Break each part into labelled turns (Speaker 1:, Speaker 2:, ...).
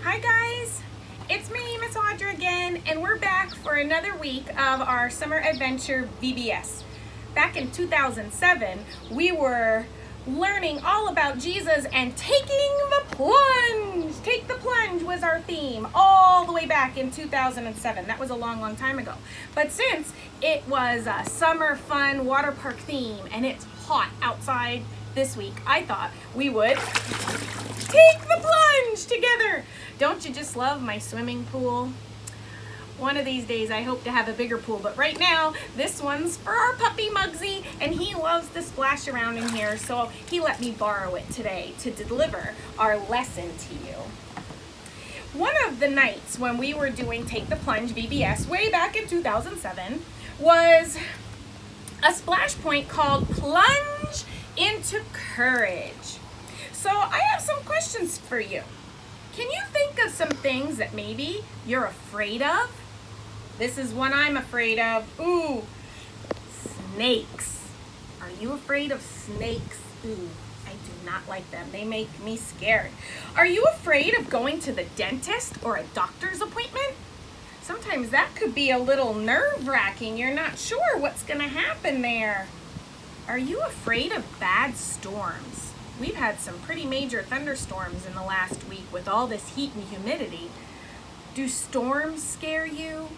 Speaker 1: Hi guys, it's me, Miss Audra again, and we're back for another week of our summer adventure VBS. Back in 2007, we were learning all about Jesus and taking the plunge. Take the plunge was our theme all the way back in 2007. That was a long, long time ago. But since it was a summer fun water park theme and it's hot outside this week, I thought we would take the plunge together. Don't you just love my swimming pool? One of these days I hope to have a bigger pool, but right now this one's for our puppy Muggsy, and he loves to splash around in here, so he let me borrow it today to deliver our lesson to you. One of the nights when we were doing Take the Plunge VBS way back in 2007 was a splash point called Plunge into Courage. So I have some questions for you. Can you think of some things that maybe you're afraid of? This is one I'm afraid of. Ooh, snakes. Are you afraid of snakes? Ooh, I do not like them. They make me scared. Are you afraid of going to the dentist or a doctor's appointment? Sometimes that could be a little nerve-wracking. You're not sure what's gonna happen there. Are you afraid of bad storms? We've had some pretty major thunderstorms in the last week with all this heat and humidity. Do storms scare you?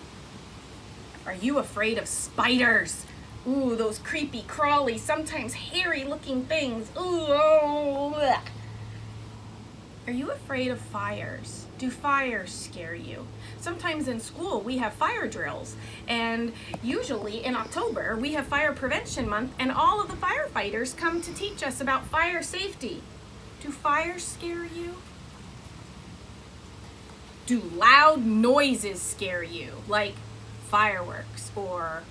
Speaker 1: Are you afraid of spiders? Ooh, those creepy, crawly, sometimes hairy looking things. Ooh, oh, blech. Are you afraid of fires? Do fires scare you? Sometimes in school we have fire drills, and usually in October we have Fire Prevention Month, and all of the firefighters come to teach us about fire safety. Do fires scare you? Do loud noises scare you, like fireworks or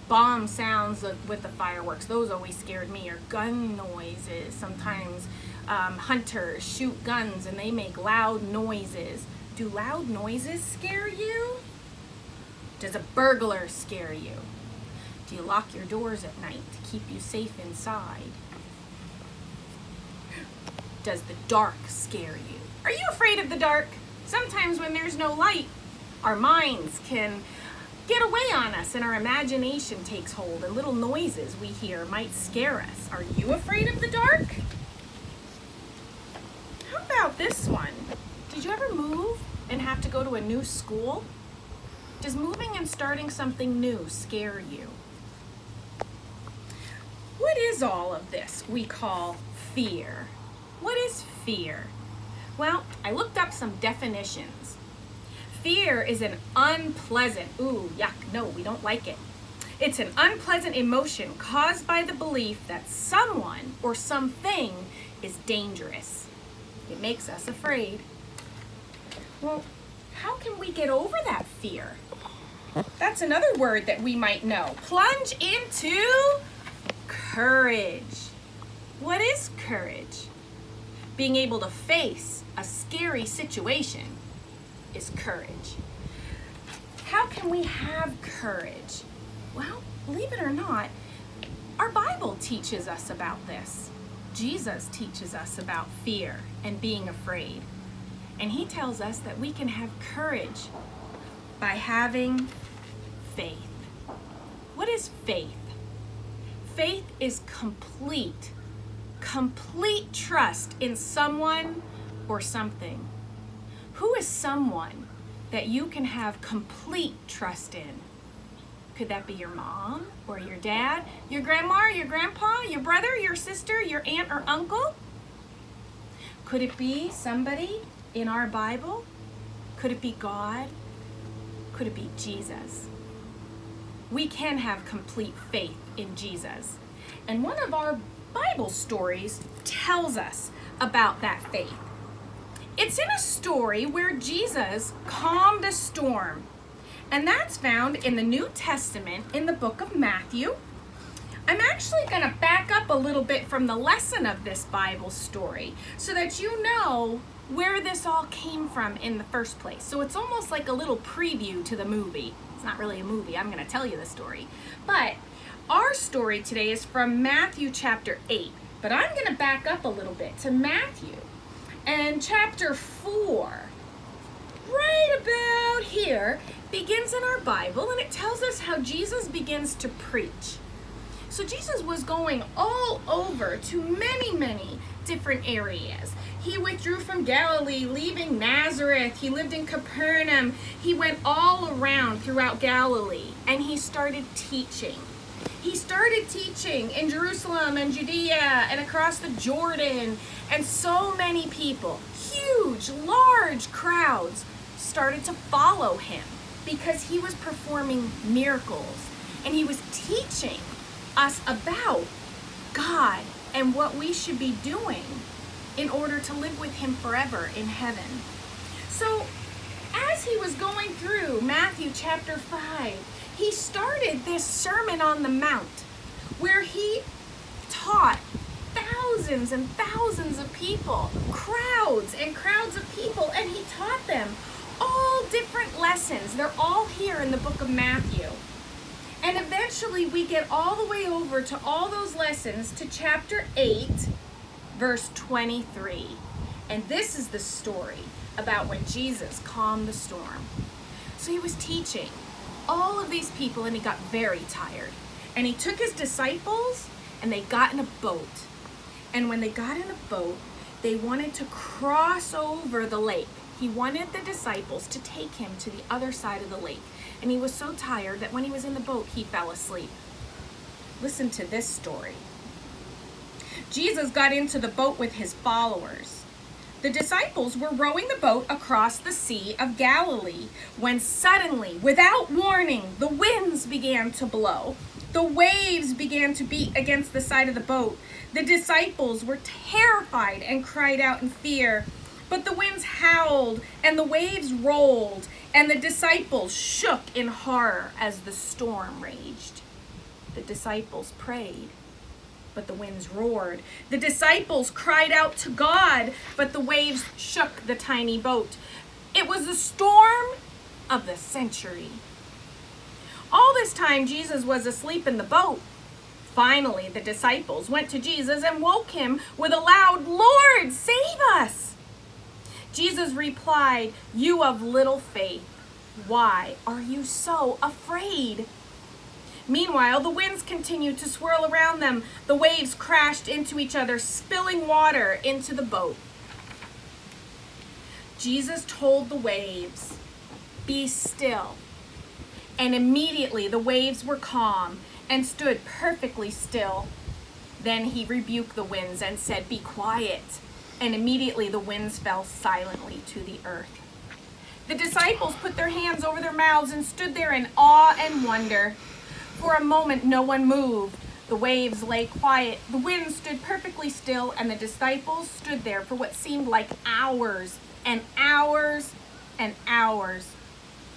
Speaker 1: bomb sounds with the fireworks? Those always scared me. Or gun noises. Sometimes hunters shoot guns and they make loud noises. Do loud noises scare you? Does a burglar scare you? Do you lock your doors at night to keep you safe inside? Does the dark scare you? Are you afraid of the dark? Sometimes when there's no light, our minds can get away on us and our imagination takes hold, and little noises we hear might scare us. Are you afraid of the dark? How about this one? Did you ever move and have to go to a new school? Does moving and starting something new scare you? What is all of this we call fear? What is fear? Well, I looked up some definitions. Fear is an unpleasant, ooh, yuck, no, we don't like it. It's an unpleasant emotion caused by the belief that someone or something is dangerous. It makes us afraid. Well, how can we get over that fear? That's another word that we might know. Plunge into courage. What is courage? Being able to face a scary situation is courage. How can we have courage? Well, believe it or not, our Bible teaches us about this. Jesus teaches us about fear and being afraid. And he tells us that we can have courage by having faith. What is faith? Faith is complete trust in someone or something. Who is someone that you can have complete trust in? Could that be your mom or your dad, your grandma, your grandpa, your brother, your sister, your aunt or uncle? Could it be somebody in our Bible? Could it be God? Could it be Jesus? We can have complete faith in Jesus. And one of our Bible stories tells us about that faith. It's in a story where Jesus calmed a storm, and that's found in the New Testament in the book of Matthew. I'm actually going to back up a little bit from the lesson of this Bible story so that you know where this all came from in the first place. So it's almost like a little preview to the movie. It's not really a movie, I'm going to tell you the story. But our story today is from Matthew chapter 8. But I'm going to back up a little bit to Matthew and chapter 4. here begins in our Bible, and it tells us how Jesus begins to preach. So Jesus was going all over to many different areas. He withdrew from Galilee, leaving Nazareth. He lived in Capernaum. He went all around throughout Galilee, and he started teaching. He started teaching in Jerusalem and Judea and across the Jordan, and so many people, huge, large crowds, started to follow him because he was performing miracles, and he was teaching us about God and what we should be doing in order to live with him forever in heaven. So as he was going through Matthew chapter 5, he started this Sermon on the Mount where he taught thousands and thousands of people, crowds and crowds of people, and he taught them all different lessons. They're all here in the book of Matthew. And eventually we get all the way over to all those lessons to chapter 8, verse 23. And this is the story about when Jesus calmed the storm. So he was teaching all of these people, and he got very tired. And he took his disciples, and they got in a boat. And when they got in a boat, they wanted to cross over the lake. He wanted the disciples to take him to the other side of the lake. And he was so tired that when he was in the boat, he fell asleep. Listen to this story. Jesus got into the boat with his followers. The disciples were rowing the boat across the Sea of Galilee when suddenly, without warning, the winds began to blow. The waves began to beat against the side of the boat. The disciples were terrified and cried out in fear. But the winds howled and the waves rolled, and the disciples shook in horror as the storm raged. The disciples prayed, but the winds roared. The disciples cried out to God, but the waves shook the tiny boat. It was the storm of the century. All this time, Jesus was asleep in the boat. Finally, the disciples went to Jesus and woke him with a loud, "Lord, save us!" Jesus replied, "You of little faith, why are you so afraid?" Meanwhile, the winds continued to swirl around them. The waves crashed into each other, spilling water into the boat. Jesus told the waves, "Be still." And immediately the waves were calm and stood perfectly still. Then he rebuked the winds and said, "Be quiet." And immediately the winds fell silently to the earth. The disciples put their hands over their mouths and stood there in awe and wonder. For a moment, no one moved. The waves lay quiet. The wind stood perfectly still, and the disciples stood there for what seemed like hours and hours and hours.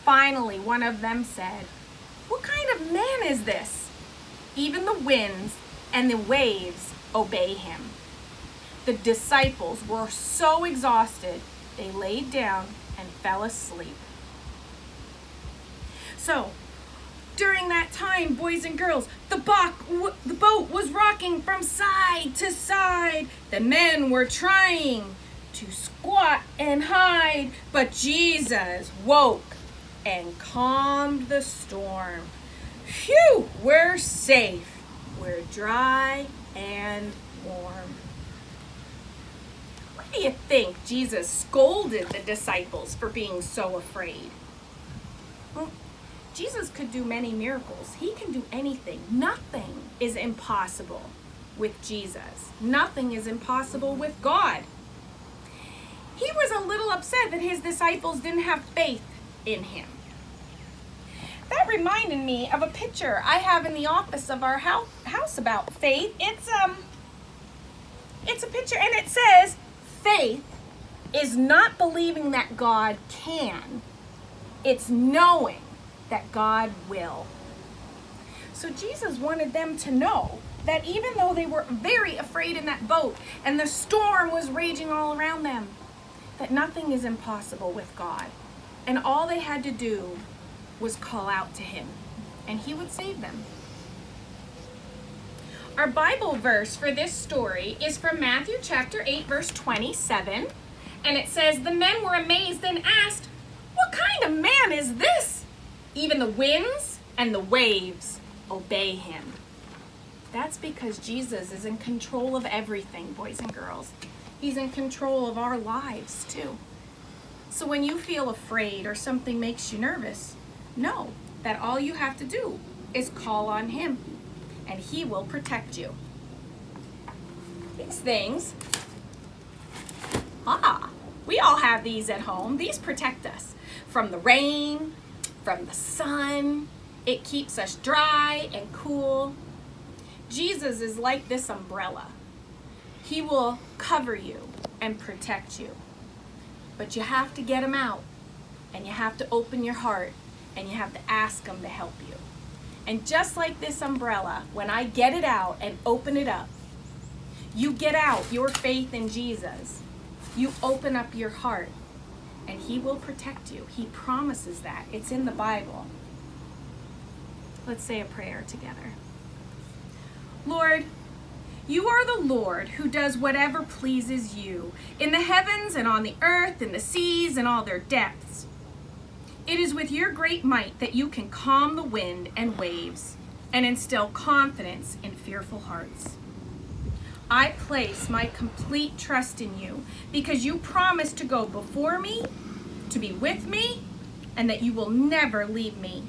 Speaker 1: Finally, one of them said, "What kind of man is this? Even the winds and the waves obey him." The disciples were so exhausted, they laid down and fell asleep. So, during that time, boys and girls, the boat was rocking from side to side. The men were trying to squat and hide, but Jesus woke and calmed the storm. Phew, we're safe. We're dry and warm. Why do you think Jesus scolded the disciples for being so afraid? Well, Jesus could do many miracles. He can do anything. Nothing is impossible with Jesus. Nothing is impossible with God. He was a little upset that his disciples didn't have faith in him. That reminded me of a picture I have in the office of our house about faith. It's a picture, and it says, "Faith is not believing that God can. It's knowing that God will." So Jesus wanted them to know that even though they were very afraid in that boat and the storm was raging all around them, that nothing is impossible with God. And all they had to do was call out to him, and he would save them. Our Bible verse for this story is from Matthew chapter 8, verse 27, and it says, "The men were amazed and asked, 'What kind kind of man is this? Even the winds and the waves obey him. That's because Jesus is in control of everything, boys and girls. He's in control of our lives too. So when you feel afraid or something makes you nervous, know that all you have to do is call on him and he will protect you. These things, we all have these at home. These protect us from the rain, from the sun. It keeps us dry and cool. Jesus is like this umbrella. He will cover you and protect you. But you have to get him out, and you have to open your heart, and you have to ask him to help you. And just like this umbrella, when I get it out and open it up, you get out your faith in Jesus. You open up your heart, and he will protect you. He promises that. It's in the Bible. Let's say a prayer together. Lord, you are the Lord who does whatever pleases you in the heavens and on the earth and the seas and all their depths. It is with your great might that you can calm the wind and waves and instill confidence in fearful hearts. I place my complete trust in you because you promised to go before me, to be with me, and that you will never leave me.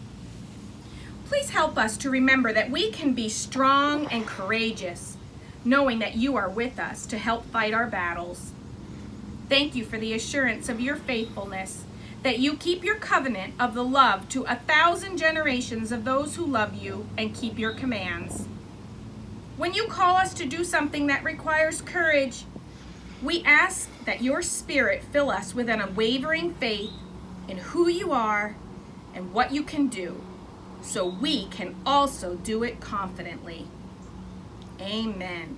Speaker 1: Please help us to remember that we can be strong and courageous, knowing that you are with us to help fight our battles. Thank you for the assurance of your faithfulness, that you keep your covenant of the love to 1,000 generations of those who love you and keep your commands. When you call us to do something that requires courage, we ask that your Spirit fill us with an unwavering faith in who you are and what you can do, so we can also do it confidently. Amen.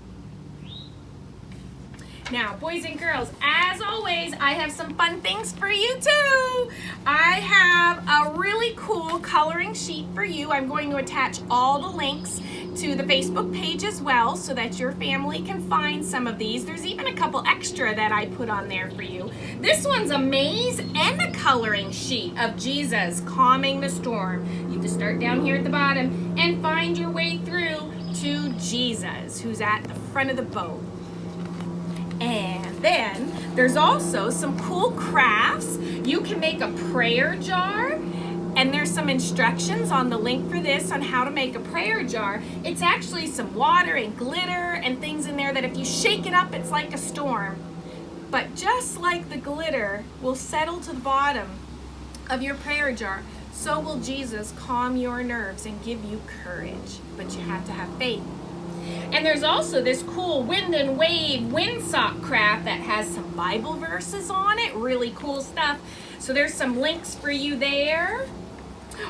Speaker 1: Now, boys and girls, as always, I have some fun things for you too. I have a really cool coloring sheet for you. I'm going to attach all the links to the Facebook page as well so that your family can find some of these. There's even a couple extra that I put on there for you. This one's a maze and a coloring sheet of Jesus calming the storm. You have to start down here at the bottom and find your way through to Jesus, who's at the front of the boat. And then there's also some cool crafts. You can make a prayer jar, and there's some instructions on the link for this on how to make a prayer jar. It's actually some water and glitter and things in there that if you shake it up, it's like a storm. But just like the glitter will settle to the bottom of your prayer jar, so will Jesus calm your nerves and give you courage. But you have to have faith. And there's also this cool wind and wave windsock craft that has some Bible verses on it. Really cool stuff. So there's some links for you there.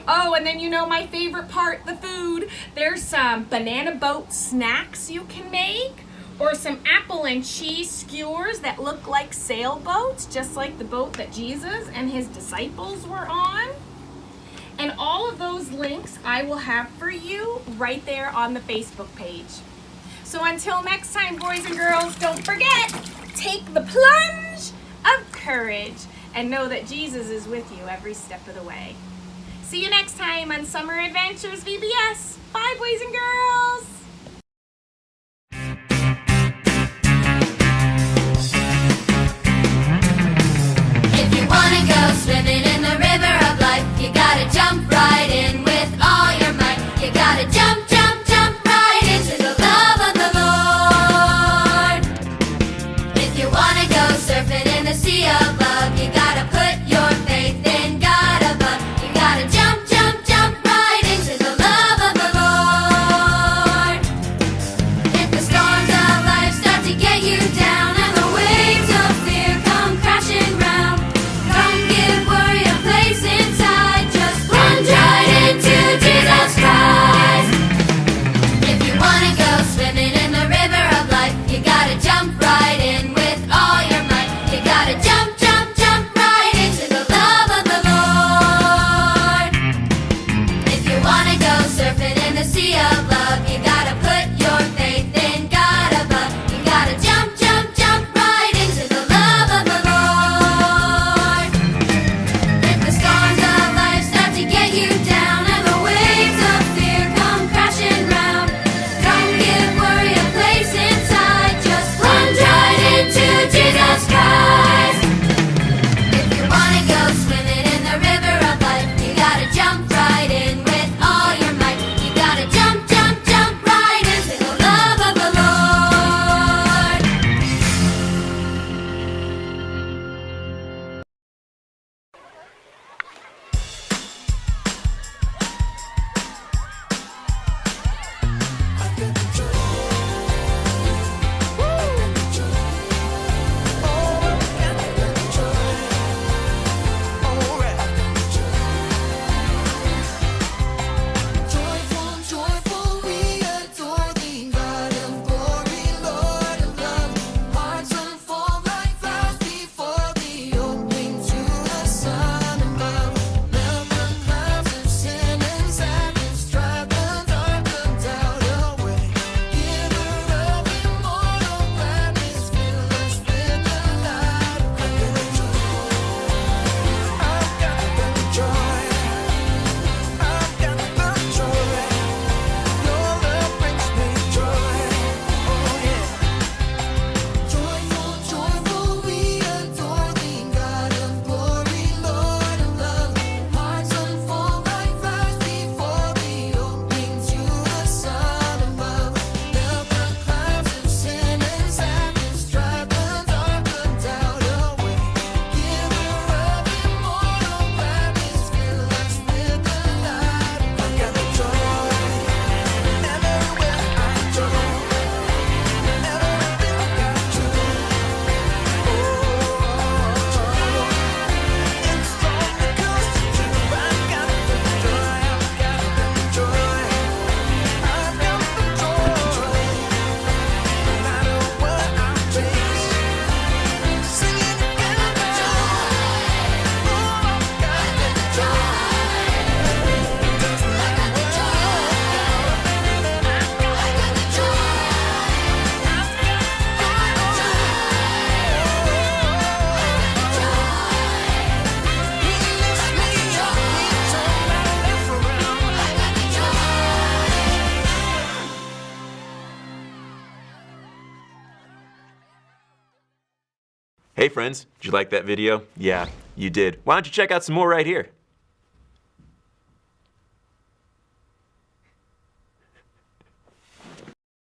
Speaker 1: Oh, and then you know my favorite part, the food. There's some banana boat snacks you can make, or some apple and cheese skewers that look like sailboats, just like the boat that Jesus and his disciples were on. And all of those links I will have for you right there on the Facebook page. So until next time, boys and girls, don't forget, take the plunge of courage and know that Jesus is with you every step of the way. See you next time on Summer Adventures VBS. Bye, boys and girls.
Speaker 2: If you want to go swimming in the river of life, you gotta jump right in with all your might. You gotta jump, jump, jump right into the love of the Lord. If you want to go surfing in the sea of love, you gotta put your faith in God above. You gotta jump, jump, jump right into the love of the Lord. If the storms of life start to get you down and the waves of fear come crashing round, don't give worry a place inside. Just plunge right into Jesus Christ.
Speaker 3: Hey friends, did you like that video? Yeah, you did. Why don't you check out some more right here?